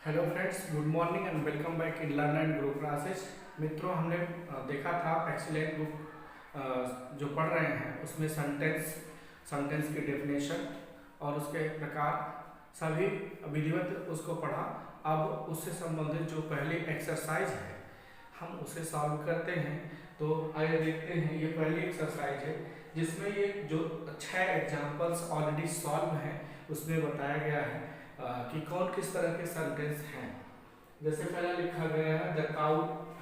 Hello friends, good morning and welcome back in learn and grow classes. मित्रों, हमने देखा था एक्सीलेंट बुक जो पढ़ रहे हैं उसमें सेंटेंस की डेफिनेशन और उसके प्रकार सभी विधिवत उसको पढ़ा। अब उससे संबंधित जो पहली एक्सरसाइज है हम उसे सॉल्व करते हैं। तो आइए देखते हैं। ये पहली एक्सरसाइज है जिसमें ये जो 6 एग्जाम्पल्स ऑलरेडी सॉल्व हैं उसमें बताया गया है कि कौन किस तरह के सेंटेंस हैं। जैसे पहला लिखा गया है the cow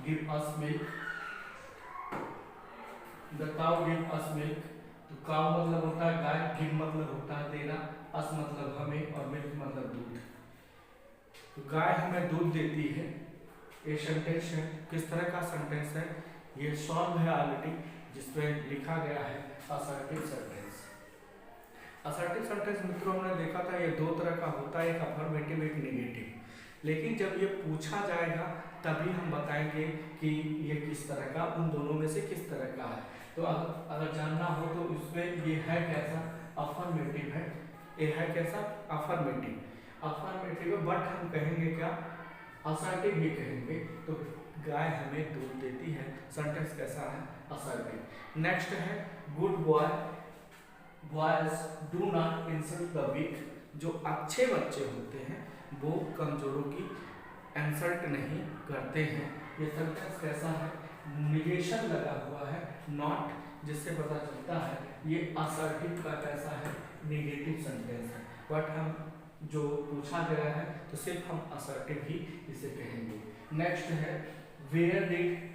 give us milk. The cow give us milk. तो काउ मतलब होता है गाय, गिव मतलब होता है देना, अस मतलब हमें और मिल्क मतलब दूध। तो गाय हमें दूध देती है। ये सेंटेंस है। किस तरह का सेंटेंस है ये सॉल्व है ऑलरेडी, जिसमें लिखा गया है असर्टिव सेंटेंस। असर्टिव सेंटेंस मित्रों हमने देखा था ये दो तरह का होता है, एक अफर्मेटिव एक नेगेटिव। लेकिन जब ये पूछा जाएगा तभी हम बताएंगे कि ये किस तरह का, उन दोनों में से किस तरह का है। तो अगर जानना हो तो इसमें ये है कैसा, अफर्मेटिव है। ये है कैसा, अफर्मेटिव है, बट हम कहेंगे क्या, असर्टिव भी कहेंगे। तो गाय हमें दूध देती है, सेंटेंस कैसा है, असर्टिव। नेक्स्ट है good boy boys do not insult the weak. जो अच्छे बच्चे होते हैं वो कमजोरों की इंसल्ट नहीं करते हैं। ये सेंटेंस कैसा है, निगेशन लगा हुआ है, नॉट, जिससे पता चलता है ये असर्टिव का कैसा है, नेगेटिव सेंटेंस है। बट हम जो पूछा गया है तो सिर्फ हम असर्टिव ही इसे कहेंगे। नेक्स्ट है where did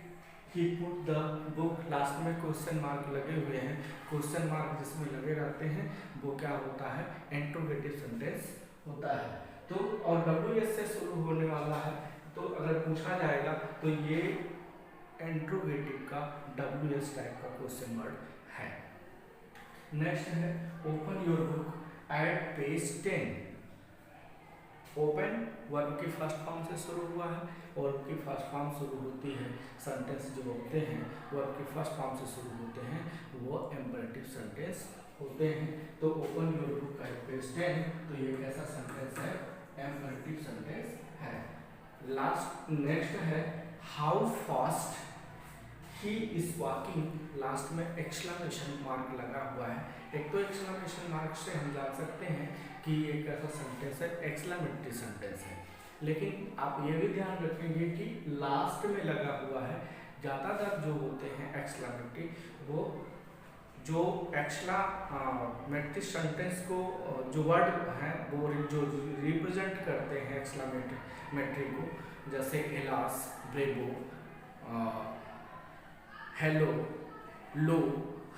he put the book. Last में क्वेश्चन मार्क लगे हुए हैं। क्वेश्चन मार्क जिसमें लगे रहते हैं वो क्या होता है, इंट्रोगेटिव सेंटेंस होता है। तो और WS से शुरू होने वाला है, तो अगर पूछा जाएगा तो ये इंट्रोगेटिव का WS टाइप का क्वेश्चन वर्ड है। नेक्स्ट है open your book at page 10। Open verb की फर्स्ट फॉर्म से शुरू हुआ है, वर्ब की फर्स्ट फॉर्म शुरू होती है, सेंटेंस जो होते हैं वर्ब की फर्स्ट फॉर्म से शुरू होते हैं वो इंपेरेटिव सेंटेंस होते हैं। तो open your book at page 10, तो ये कैसा सेंटेंस है, इंपेरेटिव सेंटेंस है। लास्ट नेक्स्ट है how fast he is walking. Last में एक्सक्लेमेशन मार्क लगा हुआ है। एक तो एक्सक्लेमेशन मार्क से हम जान सकते हैं कि ये कैसा सेंटेंस है, एक्सक्लेमेटरी सेंटेंस है। लेकिन आप ये भी ध्यान रखेंगे कि लास्ट में लगा हुआ है। ज़्यादातर जो होते हैं एक्सक्लेमेटरी, वो जो एक्सक्लेमेटरी सेंटेंस को जो वर्ड हैं वो जो रिप्रेजेंट करते हैं एक्सक्लेमेटरी को, जैसे एलास, ब्रेवो, हेलो, लो,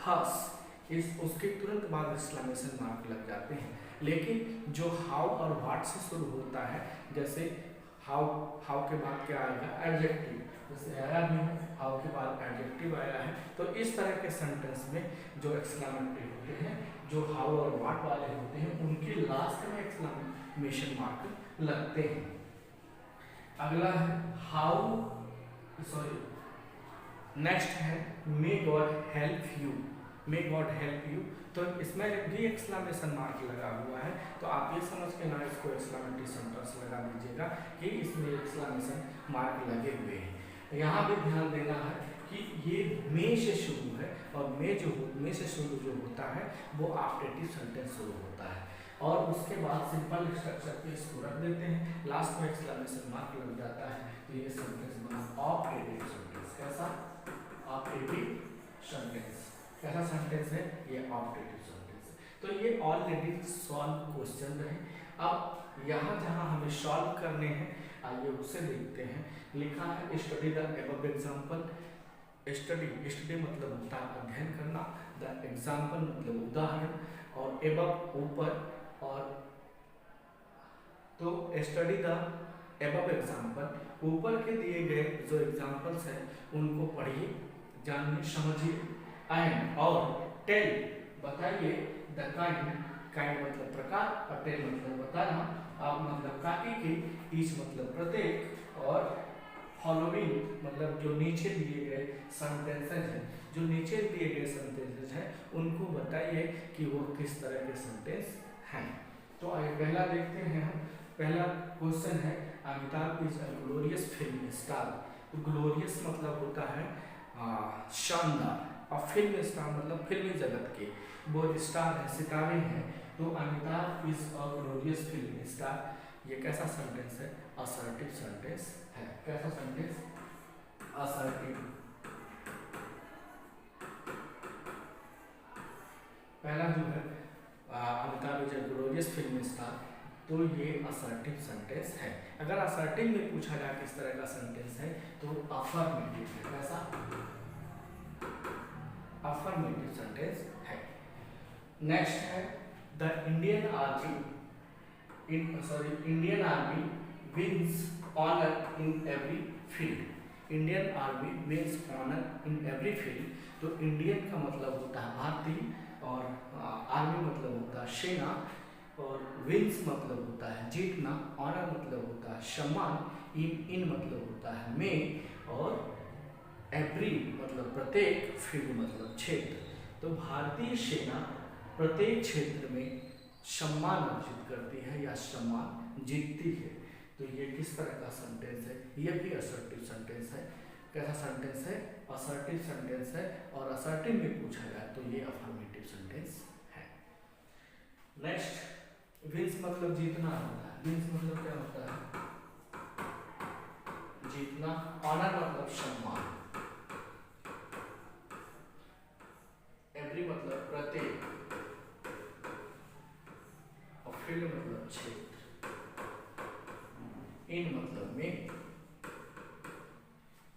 हस, इस उसके तुरंत बाद एक्सक्लेमेशन मार्क लग जाते हैं। लेकिन जो हाउ और व्हाट से शुरू होता है, जैसे हाउ के बाद क्या आएगा, एडजेक्टिव, जैसे आया भी हाउ के बाद एडजेक्टिव आया है। तो इस तरह के सेंटेंस में जो एक्सक्लेमेटरी होते हैं, जो हाउ और व्हाट वाले होते हैं, उनके लास्ट में एक्सक्लेमेशन मार्क लगते हैं। अगला है नेक्स्ट है may God help you. May God help you, तो इसमें भी एक्सक्लेमेशन मार्क लगा हुआ है। तो आप ये समझ के ना इसको एक्सक्लेमेटरी सेंटेंस लगा दीजिएगा कि इसमें एक्सक्लेमेशन मार्क लगे हुए हैं। यहाँ भी ध्यान देना है कि ये मे से शुरू है, और मे से शुरू जो होता है वो ऑप्टेटिव सेंटेंस शुरू होता है, और उसके बाद सिंपल स्ट्रक्चर पे इसको रख देते हैं, लास्ट में एक्सक्लेमेशन मार्क लग जाता है। तो ये सेंटेंस बना ऑप्टेटिव सेंटेंस। कैसा, ऑप्टेटिव सेंटेंस। कैसा सेंटेंस है ये, ऑप्टेटिव सेंटेंस। तो ये ऑलरेडी सॉल्व क्वेश्चन रहे। अब यहाँ जहाँ हमें सॉल्व करने हैं आइए उसे देखते हैं। लिखा है study the above example. Study मतलब होता है अध्ययन करना, द एग्जांपल मतलब उदाहरण, और अबव ऊपर, और तो स्टडी द अबव एग्जांपल, ऊपर के दिए गए जो एग्जांपल्स हैं उनको पढ़िए, जानिए, समझिए। एंड और टेल बताइए द काइंड मतलब प्रकार, और टेल मतलब बताना, आप मतलब काकी की, ईच मतलब प्रत्येक, और फॉलोइंग मतलब जो नीचे दिए गए सेंटेंसेस हैं, जो नीचे दिए गए सेंटेंसेस हैं उनको बताइए कि वो किस तरह के सेंटेंस हैं। तो आइए पहला देखते हैं हम, पहला क्वेश्चन है, Amitabh is a glorious film star. तो ग्लोरियस मतलब होता है शानदार, और फिल्म स्टार मतलब फिल्मी जगत के वो स्टार है, सितारे हैं। तो Amitabh is a glorious film star, ये कैसा सेंटेंस है? असर्टिव सेंटेंस है। कैसा सेंटेंस? असर्टिव। पहला जो है Amitabh is a glorious film star, तो ये असर्टिव सेंटेंस है। अगर असर्टिव में पूछा जाए किस तरह का सेंटेंस है, तो अफर्मेटिव है। कैसा? अफर्मेटिव सेंटेंस है। नेक्स्ट है, the Indian army Indian army wins honour in every field. Indian army wins honour in every field. तो इंडियन का मतलब होता है भारतीय, और आर्मी मतलब होता है सेना, और विंस मतलब होता है जीतना, ऑनर मतलब होता है सम्मान, इन मतलब होता है में, और एवरी मतलब प्रत्येक, फील्ड मतलब क्षेत्र। तो भारतीय सेना प्रत्येक क्षेत्र में सम्मान अर्जित करती है या सम्मान जीतती है। तो ये किस तरह का सेंटेंस है? ये भी असर्टिव सेंटेंस है। कैसा सेंटेंस है? असर्टिव सेंटेंस है। और असर्टिव में पूछा जाए तो ये अफर्मेटिव सेंटेंस है। नेक्स्ट, विंस मतलब जीतना होता है। विंस मतलब क्या होता है? जीतना। ऑनर मतलब सम्मान। एवरी मतलब प्रत्येक, और फील्ड मतलब क्षेत्र, इन मतलब में।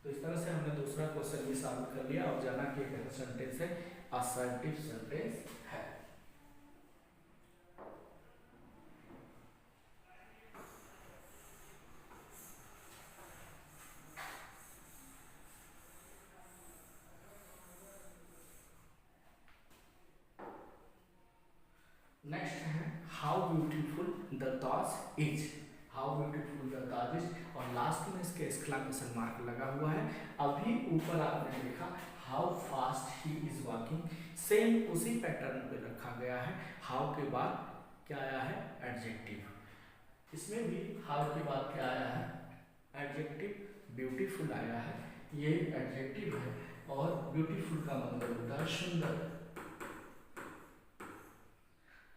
तो इस तरह से हमने दूसरा क्वेश्चन भी सॉल्व कर लिया और जाना कि कैसा सेंटेंस है? असर्टिव सेंटेंस है। नेक्स्ट है, how beautiful the Taj is. How beautiful the Taj is, और लास्ट में इसके एक्सक्लेमेशन मार्क लगा हुआ है। अभी ऊपर आपने देखा how fast he is walking, same उसी पैटर्न पे रखा गया है। हाउ के बाद क्या आया है? एडजेक्टिव। इसमें भी हाउ के बाद क्या आया है? एडजेक्टिव। ब्यूटीफुल आया है, ये एडजेक्टिव है, और ब्यूटीफुल का मतलब होता है सुंदर,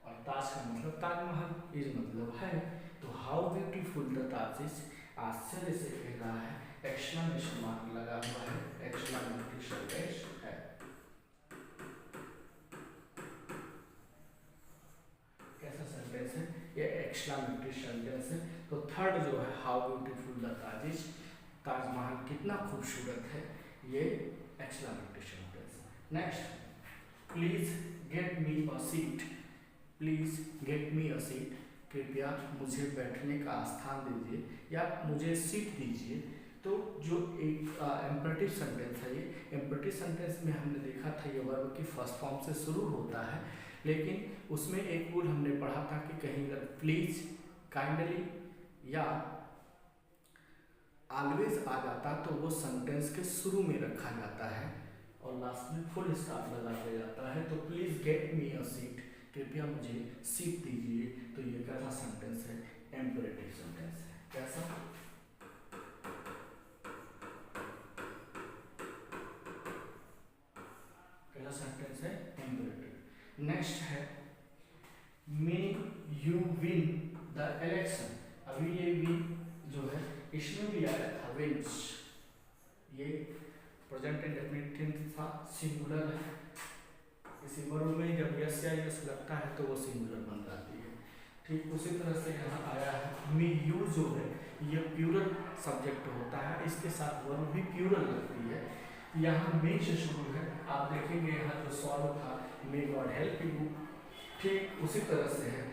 और ताज का मतलब ताजमहल, इज मतलब है। तो how beautiful the Taj is, आश्चर्य से कह रहा है, एक्सक्लेमेशन मार्क लगा हुआ है, एक्सक्लेमेटरी सेंटेंस है। कैसा सेंटेंस है? ये एक्सक्लेमेटरी सेंटेंस है। तो थर्ड जो है, how beautiful the Taj is, Taj Mahal कितना खूबसूरत है, ये exclamatory sentence. Next, please get me a seat. Please get me a seat, कृपया मुझे बैठने का स्थान दीजिए या मुझे सीट दीजिए। तो जो एक एम्परेटिव सेंटेंस है, ये एम्परेटिव सेंटेंस में हमने देखा था ये वर्ब की फर्स्ट फॉर्म से शुरू होता है, लेकिन उसमें एक रूल हमने पढ़ा था कि कहीं अगर प्लीज, काइंडली या ऑलवेज आ जाता तो वो सेंटेंस के शुरू में रखा जाता है और लास्ट में फुल स्टॉप लगा दिया जाता है। तो please get me a seat, कृपया मुझे सीट दीजिए। तो ये कैसा सेंटेंस है? एम्परेटिव सेंटेंस है। कैसा? कैसा सेंटेंस है? एम्परेटिव। नेक्स्ट है, may you win the election. अभी ये विन जो है इसमें भी आया था विंस, ये प्रेजेंट इंडेफिनिट टेंस था, सिंगुलर है। किसी वर्ब में जब यस या यस लगता है तो वो सिंगुलर बन जाती है। ठीक उसी तरह से यहाँ आया है मी यू जो है ये प्लूरल सब्जेक्ट होता है, इसके साथ वर्ब भी प्लूरल लगती है। यहाँ मे से शुरू है, आप देखेंगे यहाँ जो सॉल्व था मे गॉड हेल्प यू, ठीक उसी तरह से है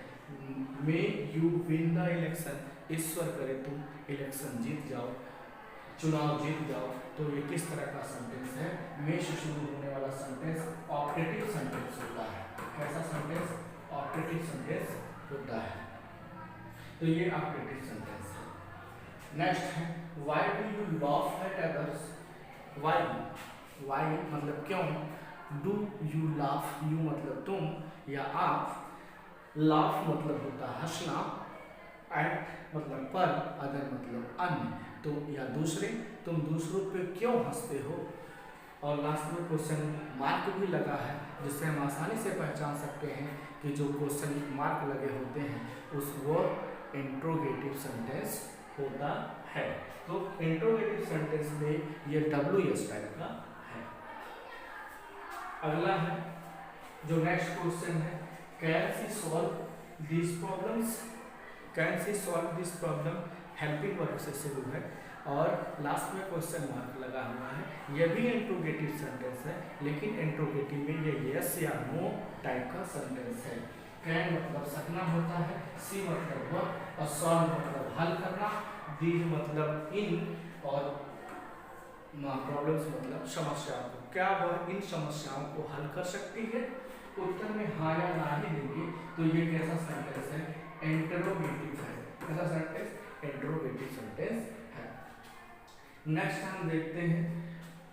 may you win the election, ईश्वर करे तुम इलेक्शन जीत जाओ, चुनाव जीत जाओ। तो ये किस तरह का सेंटेंस है? मे से शुरू होने वाला सेंटेंस ऑपरेटिव सेंटेंस होता है। कैसा सेंटेंस? ऑपरेटिव सेंटेंस होता है। तो ये ऑपरेटिव सेंटेंस है। नेक्स्ट है, why do you laugh at others. Why, why मतलब क्यों, डू यू लाफ, यू मतलब तुम या आप, लाफ मतलब होता है हंसना, एट मतलब पर, अदर मतलब अन्य, तो या दूसरे, तुम दूसरों पे क्यों हंसते हो। और लास्ट में क्वेश्चन मार्क भी लगा है, जिससे हम आसानी से पहचान सकते हैं कि जो क्वेश्चन मार्क लगे होते हैं उस वो इंट्रोगेटिव सेंटेंस होता है। तो इंट्रोगेटिव सेंटेंस में ये WS टाइप का है। अगला है जो नेक्स्ट क्वेश्चन है, can she solve this problems. Can she solve this problem helping verb से शुरू है और लास्ट में क्वेश्चन मार्क लगा हुआ है। यह भी इंट्रोगेटिव सेंटेंस है, लेकिन इंट्रोगेटिव में ये यस या नो टाइप का सेंटेंस है। कैन मतलब सकना होता है, सी मतलब वह, और सॉल्व मतलब हल करना, दीज मतलब इन, और प्रॉब्लम्स मतलब समस्याओं को। क्या वह इन समस्याओं को हल कर सकती है। उत्तर में हाँ या ना ही देंगे तो ये कैसा सेंटेंस है, इंट्रोगेटिव है। कैसा सेंटेंस, इंट्रोगेटिव सेंटेंस है। नेक्स्ट हम देखते हैं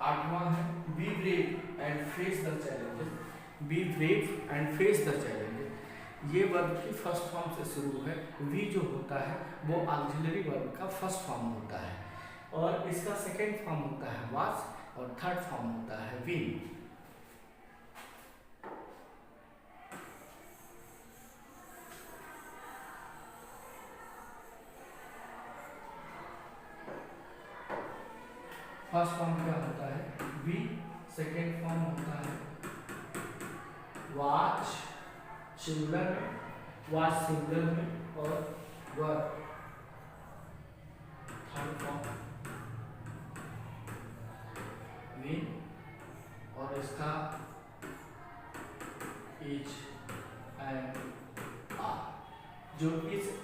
8वां है, be brave and face the challenges. Be brave and face the challenges, ये वर्ब की फर्स्ट फॉर्म से शुरू है। वी जो होता है वो ऑक्सिलरी वर्ब का फर्स्ट फॉर्म होता है, और इसका सेकेंड फॉर्म होता है वाज, और थर्ड फॉर्म होता है विल। फर्स्ट फॉर्म क्या होता है, बी, सेकेंड फॉर्म होता है वाच सिंगुलर में, वाच सिंगुलर में, और वर्ब थर्ड फॉर्म विल, और इसका इज एंड आर। जो इस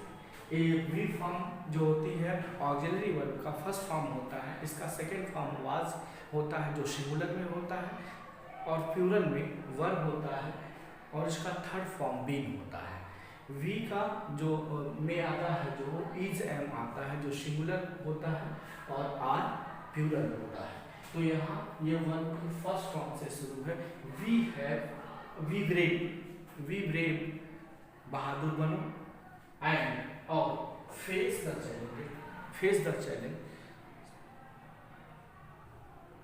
वी फॉर्म जो होती है ऑक्सिलरी वर्ब का फर्स्ट फॉर्म होता है, इसका सेकेंड फॉर्म वाज होता है जो सिंगुलर में होता है, और प्लूरल में वर्ब होता है, और इसका थर्ड फॉर्म बीन होता है। वी का जो में आता है जो इज एम आता है जो सिंगुलर होता है, और आर प्लूरल होता है। तो यहाँ ये वर्ब की फर्स्ट फॉर्म से शुरू है, we have, we brave, we brave बहादुर बनो, एंड और face the challenge, face the challenge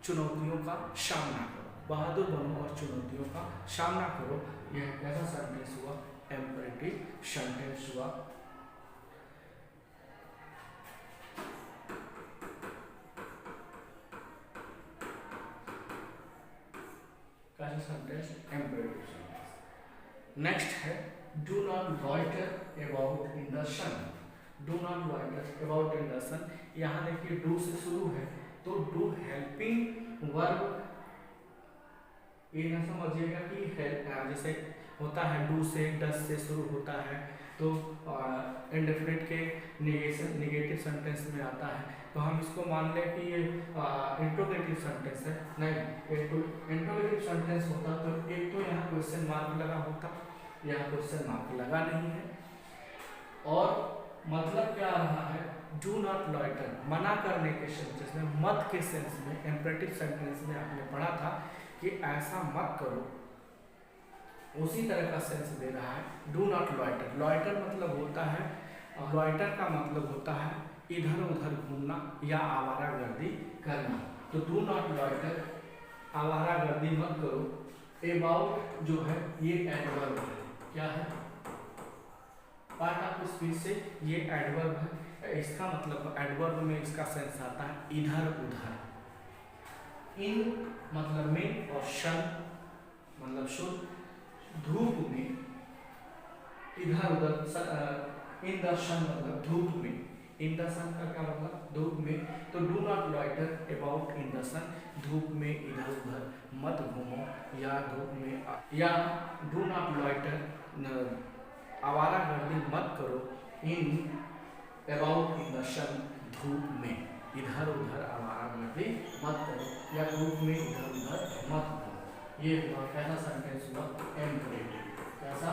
चुनौतियों का सामना करो, बहादुर बनो और चुनौतियों का सामना करो। यह कैसा सेंटेंस हुआ, इम्पेरेटिव सेंटेंस हुआ। कैसा सेंटेंस, इम्पेरेटिव सेंटेंस। नेक्स्ट है do not loiter about in the sun. Do not loiter about in the sun, यहाँ देखिए डू से शुरू है, तो डू हेल्पिंग वर्ब, ये ना समझिएगा कि हेल्प, जैसे होता है डू से डस से शुरू होता है, तो इंडेफिनिट के नेगेटिव सेंटेंस में आता है, तो हम इसको मान लें कि ये इंट्रोगेटिव सेंटेंस है। नहीं, इंट्रोगेटिव सेंटेंस होता तो एक तो यहाँ क्वेश्चन मार्क लगा होता, यहाँ क्वेश्चन मार्क लगा नहीं है, और मतलब क्या आ रहा है, डू नॉट लॉइटर, मना करने के सेंटेंस में, मत के सेंस में, इंपेरेटिव सेंटेंस में आपने पढ़ा था कि ऐसा मत करो, उसी तरह का सेंस दे रहा है डू नॉट लॉइटर। लॉइटर मतलब होता है, लॉइटर का मतलब होता है इधर उधर घूमना या आवारागर्दी करना। तो डू नॉट लॉइटर, आवारागर्दी मत करो। अबाउट जो है ये एडवर्ब है, क्या है, पार्ट ऑफ स्पीच से ये एडवर्ब है। इसका मतलब एडवर्ब में इसका सेंस आता है इधर उधर। इन मतलब में, और शन मतलब शुद्ध, धूप में, इधर उधर, इन द सन मतलब धूप में, इन द सन का क्या मतलब, धूप में। तो do not loiter about in the sun, धूप में इधर उधर मत घूमो, या धूप में, या डू नॉट लॉइटर आवारागर्दी मत करो, in about in the sun, धूप में इधर उधर आवारागर्दी मत करो, या धूप में इधर उधर मत करो। ये हुआ कैसा सेंटेंस हुआ, इम्पेरेटिव। कैसा,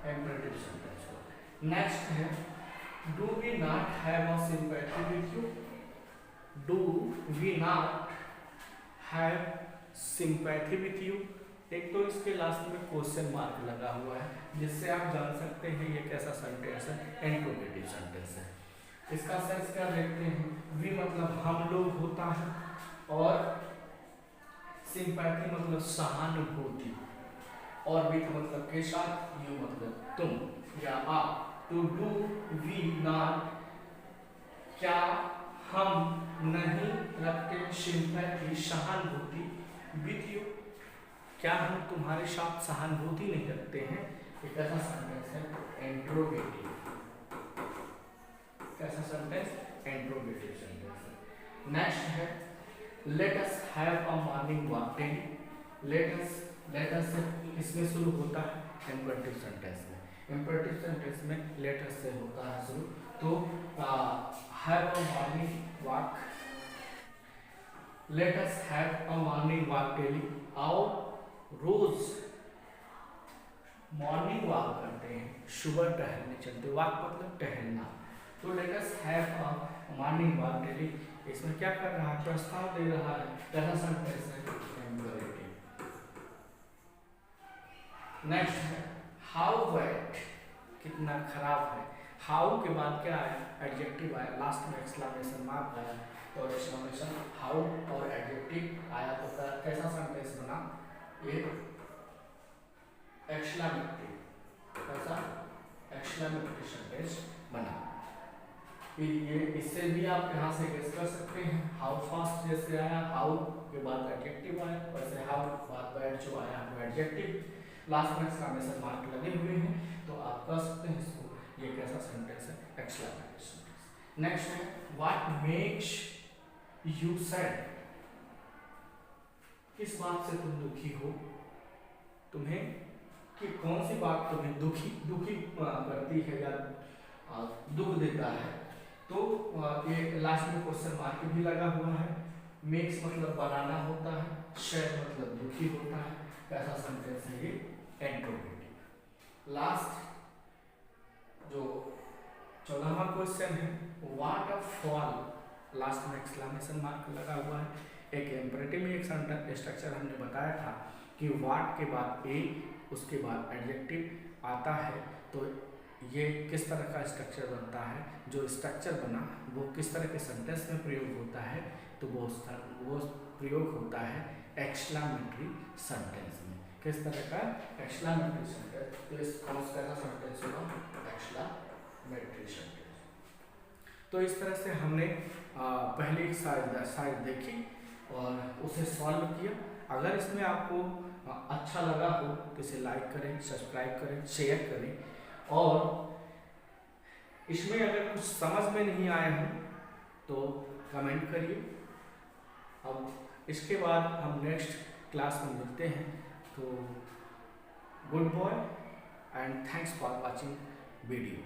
इम्पेरेटिव सेंटेंस हुआ। नेक्स्ट है do we not have a sympathy with you. Do we not have sympathy with you, एक तो इसके लास्ट में क्वेश्चन मार्क लगा हुआ है जिससे आप जान सकते हैं ये कैसा सेंटेंस है, इंट्रोगेटिव सेंटेंस है। इसका सेंस क्या देखते हैं, वी मतलब हम लोग होता है और सिंपैथी मतलब सहानुभूति और विथ मतलब के साथ, यू मतलब तुम या आप, टू डू वी नॉट क्या हम नहीं रखते सिंपैथी सहानुभूति विथ यू, क्या हम तुम्हारे साथ सहानुभूति नहीं रखते हैं। एक ऐसा सेंटेंस है इंट्रोगेटिव, कैसा सेंटेंस, इंट्रोगेटिव सेंटेंस है। नेक्स्ट है let us have a morning walk daily. Let us इसमें शुरू होता है इंपरेटिव सेंटेंस में, इंपरेटिव सेंटेंस में लेट अस से होता है शुरू। तो have a morning walk, let us have a morning walk daily, आओ रोज मॉर्निंग वॉक करते हैं, सुबह टहलने चलते, वॉक मतलब टहलना। तो let us have a morning walk daily, इसमें क्या कर रहा है, प्रस्ताव दे रहा है, कैसा सेंटेंस है, इंपरेटिव। नेक्स्ट है हाउ वेट, कितना खराब है। हाउ के बाद क्या आया, एडजेक्टिव आया, लास्ट में एक्सक्लेमेशन मार्क आया, तो एक्सक्लेमेशन हाउ और एडजेक्टिव आया तो कैसा सेंटेंस बना, ये एक्सक्लेमेटरी, कैसा एक्सक्लेमेटरी सेंटेंस बना। फिर ये इससे भी आप यहाँ से गेस कर सकते हैं, हाउ फास्ट जैसे आया, हाउ के बाद एडजेक्टिव आया, वैसे हाउ बाद बैड जो आया वो एडजेक्टिव, लास्ट में एक्सक्लेमेशन मार्क लगे हुए हैं, तो आप कह सकते हैं इसको ये कैसा सेंटेंस है, एक्सक्लेमेटरी सेंटेंस। नेक्स्ट है व्हाट मेक्स यू सैड, किस बात से तुम दुखी हो, तुम्हें कि कौन सी बात तुम्हें दुखी करती है या दुख देता है। तो ये लास्ट में क्वेश्चन मार्क भी लगा हुआ है, मेक्स मतलब बनाना होता है, सैड मतलब दुखी होता है, कैसा सेंटेंस है ये, इंट्रोगेटिव। लास्ट जो 14वां क्वेश्चन है व्हाट अ फॉल, लास्ट में एक्सक्लेमेशन मार्क लगा हुआ है। एक इंपरेटिव में एक सेंटेंस स्ट्रक्चर हमने बताया था कि व्हाट के बाद ए, उसके बाद एडजेक्टिव आता है, तो ये किस तरह का स्ट्रक्चर बनता है, जो स्ट्रक्चर बना वो किस तरह के सेंटेंस में प्रयोग होता है, तो वो प्रयोग होता है एक्सक्लेमेटरी सेंटेंस में। किस तरह का एक्सक्लेमेटरी सेंटेंस, तो इस कौन सा सेंटेंस होगा, एक्सक्लेमेटरी सेंटेंस। तो इस तरह से हमने पहली साइड देखी और उसे सॉल्व किया। अगर इसमें आपको अच्छा लगा हो तो इसे लाइक करें, सब्सक्राइब करें, शेयर करें, और इसमें अगर कुछ समझ में नहीं आया हो तो कमेंट करिए। अब इसके बाद हम नेक्स्ट क्लास में मिलते हैं, तो good boy and thanks for watching video.